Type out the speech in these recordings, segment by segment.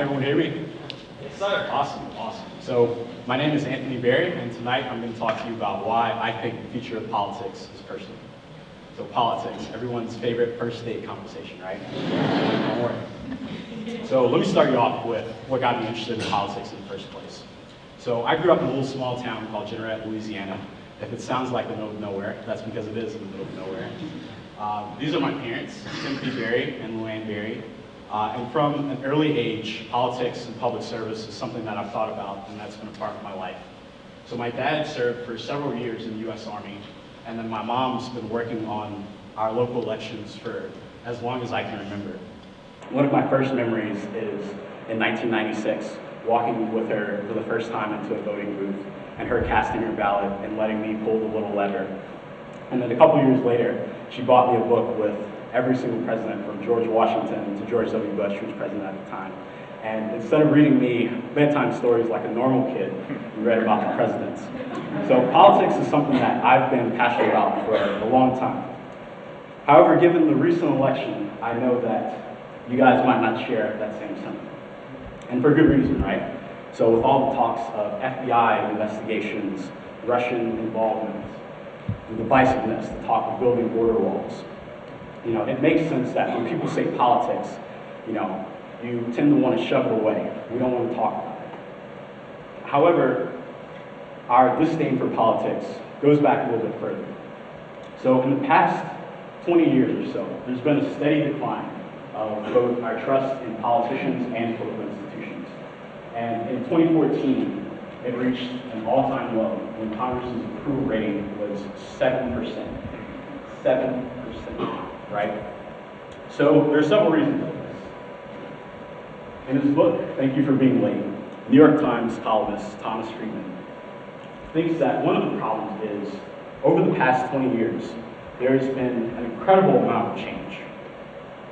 everyone hear me? Yes, sir. Awesome, awesome. So my name is Anthony Berry, and tonight I'm going to talk to you about why I think the future of politics is personal. So politics, everyone's favorite first date conversation, right? Don't worry. So let me start you off with what got me interested in politics in the first place. So I grew up in a little small town called Jeanerette, Louisiana. If it sounds like the middle of nowhere, that's because it is in the middle of nowhere. These are my parents, Timothy Berry and Luann Berry. And from an early age, politics and public service is something that I've thought about, and that's been a part of my life. So my dad served for several years in the U.S. Army, and then my mom's been working on our local elections for as long as I can remember. One of my first memories is in 1996, walking with her for the first time into a voting booth, and her casting her ballot and letting me pull the little lever. And then a couple years later, she bought me a book with every single president from George Washington to George W. Bush, who was president at the time. And instead of reading me bedtime stories like a normal kid, we read about the presidents. So politics is something that I've been passionate about for a long time. However, given the recent election, I know that you guys might not share that same sentiment. And for good reason, right? So with all the talks of FBI investigations, Russian involvement, the divisiveness, the talk of building border walls, it makes sense that when people say politics, you tend to want to shove it away. We don't want to talk about it. However, our disdain for politics goes back a little bit further. So in the past 20 years or so, there's been a steady decline of both our trust in politicians and political institutions. And in 2014, it reached an all-time low when Congress's approval rating was 7%. 7%. Right? So there are several reasons for this. In his book, Thank You for Being Late, New York Times columnist Thomas Friedman thinks that one of the problems is, over the past 20 years, there has been an incredible amount of change.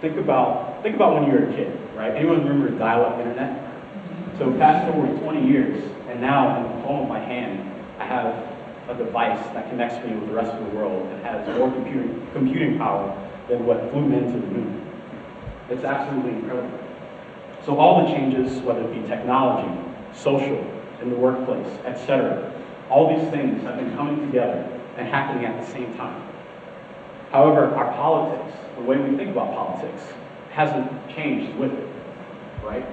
Think about when you were a kid, right? Anyone remember dial-up internet? So fast forward 20 years, and now in the palm of my hand, I have a device that connects me with the rest of the world and has more computing power than what flew men to the moon. It's absolutely incredible. So all the changes, whether it be technology, social, in the workplace, etc., all these things have been coming together and happening at the same time. However, our politics, the way we think about politics, hasn't changed with it, right?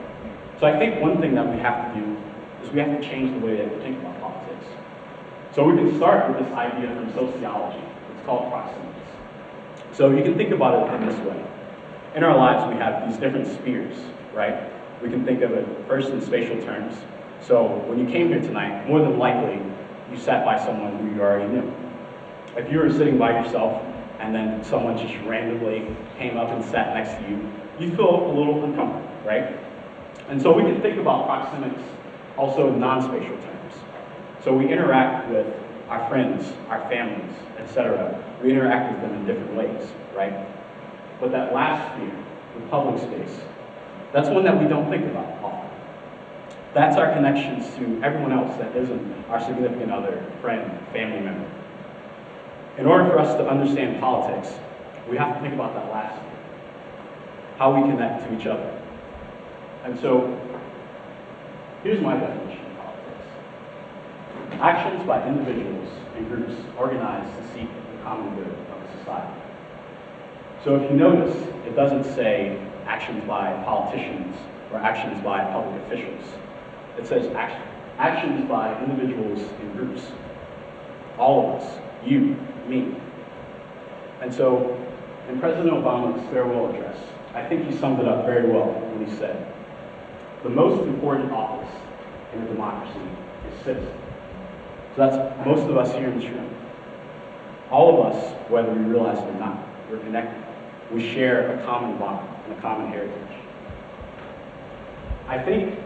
So I think one thing that we have to do is we have to change the way that we think about politics. So we can start with this idea from sociology. It's called proximity. So you can think about it in this way. In our lives, we have these different spheres, right? We can think of it first in spatial terms. So when you came here tonight, more than likely, you sat by someone who you already knew. If you were sitting by yourself and then someone just randomly came up and sat next to you, you'd feel a little uncomfortable, right? And so we can think about proxemics also in non-spatial terms. So we interact with our friends, our families, etc. We interact with them in different ways, right? But that last sphere, the public space, that's one that we don't think about often. That's our connections to everyone else that isn't our significant other, friend, family member. In order for us to understand politics, we have to think about that last sphere, how we connect to each other. And so, here's my definition of politics. Actions by individuals and groups organized to seek the common good of a society. So if you notice, it doesn't say actions by politicians or actions by public officials. It says actions by individuals and groups. All of us, you, me. And so, in President Obama's farewell address, I think he summed it up very well when he said, "The most important office in a democracy is citizen." So that's most of us here in this room. All of us, whether we realize it or not, we're connected. We share a common bond and a common heritage. I think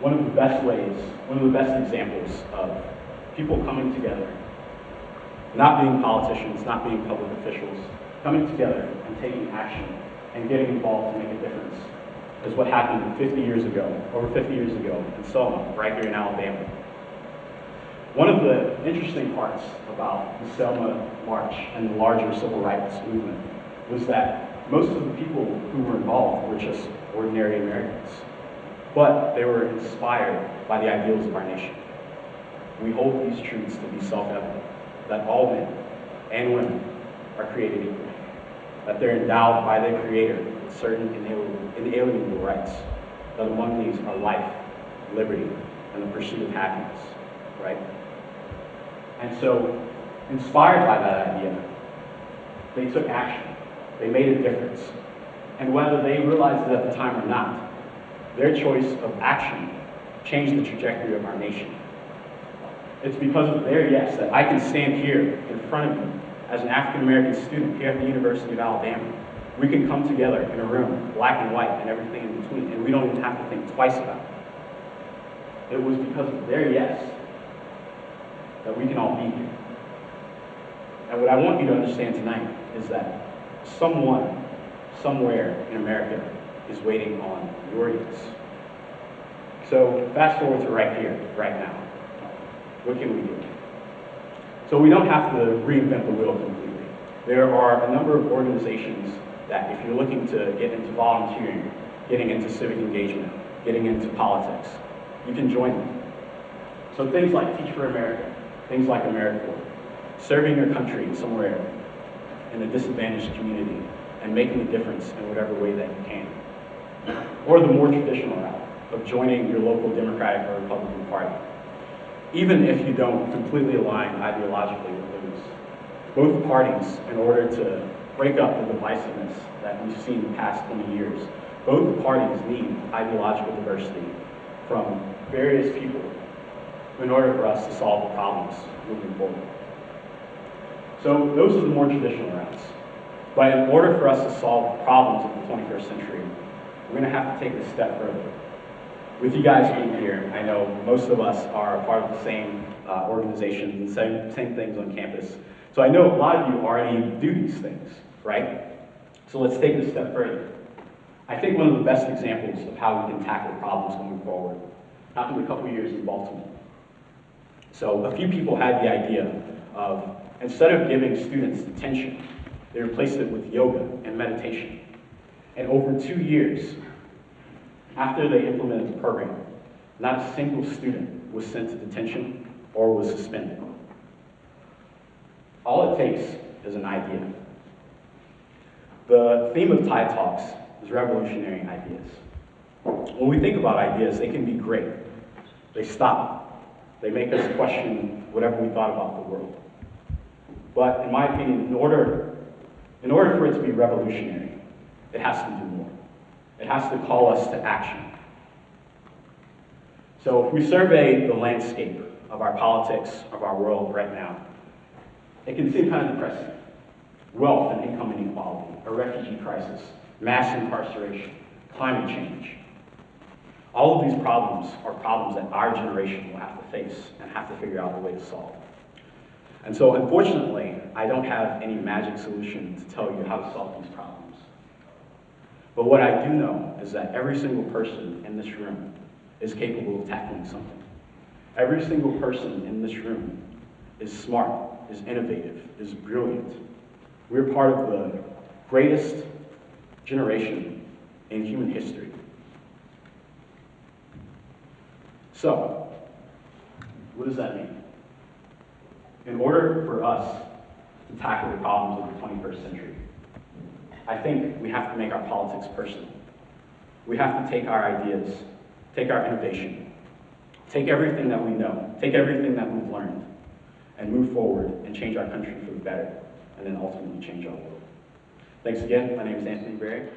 one of the best ways, one of the best examples of people coming together, not being politicians, not being public officials, coming together and taking action and getting involved to make a difference is what happened 50 years ago, over 50 years ago in Selma, right here in Alabama. One of the interesting parts about the Selma March and the larger civil rights movement was that most of the people who were involved were just ordinary Americans. but they were inspired by the ideals of our nation. We hold these truths to be self-evident, that all men and women are created equal, that they're endowed by their Creator with certain inalienable rights, that among these are life, liberty, and the pursuit of happiness, right? And so, inspired by that idea, they took action. They made a difference. And whether they realized it at the time or not, their choice of action changed the trajectory of our nation. It's because of their yes that I can stand here in front of you as an African-American student here at the University of Alabama. We can come together in a room, black and white and everything in between, and we don't even have to think twice about it. It was because of their yes that we can all be here. And what I want you to understand tonight is that someone, somewhere in America, is waiting on your yes. So fast forward to right here, right now. What can we do? So we don't have to reinvent the wheel completely. There are a number of organizations that if you're looking to get into volunteering, getting into civic engagement, getting into politics, you can join them. So things like Teach for America, things like AmeriCorps, serving your country somewhere in a disadvantaged community and making a difference in whatever way that you can. Or the more traditional route of joining your local Democratic or Republican Party. Even if you don't completely align ideologically with those, both parties, in order to break up the divisiveness that we've seen in the past 20 years, both parties need ideological diversity from various people in order for us to solve the problems moving forward. So those are the more traditional routes. But in order for us to solve the problems of the 21st century, we're going to have to take it a step further. With you guys being here, I know most of us are a part of the same organizations and same things on campus. So I know a lot of you already do these things, right? So let's take it a step further. I think one of the best examples of how we can tackle problems going forward happened a couple years in Baltimore. So a few people had the idea of, instead of giving students detention, they replaced it with yoga and meditation. And over 2 years, after they implemented the program, not a single student was sent to detention or was suspended. All it takes is an idea. The theme of Tide Talks is revolutionary ideas. When we think about ideas, they can be great. They stop. They make us question whatever we thought about the world. But in my opinion, in order for it to be revolutionary, it has to do more. It has to call us to action. So if we survey the landscape of our politics, of our world right now, it can seem kind of depressing. Wealth and income inequality, a refugee crisis, mass incarceration, climate change. All of these problems are problems that our generation will have to face and have to figure out a way to solve. And so unfortunately, I don't have any magic solution to tell you how to solve these problems. But what I do know is that every single person in this room is capable of tackling something. Every single person in this room is smart, is innovative, is brilliant. We're part of the greatest generation in human history. So, what does that mean? In order for us to tackle the problems of the 21st century, I think we have to make our politics personal. We have to take our ideas, take our innovation, take everything that we know, take everything that we've learned, and move forward and change our country for the better, and then ultimately change our world. Thanks again. My name is Anthony Berry.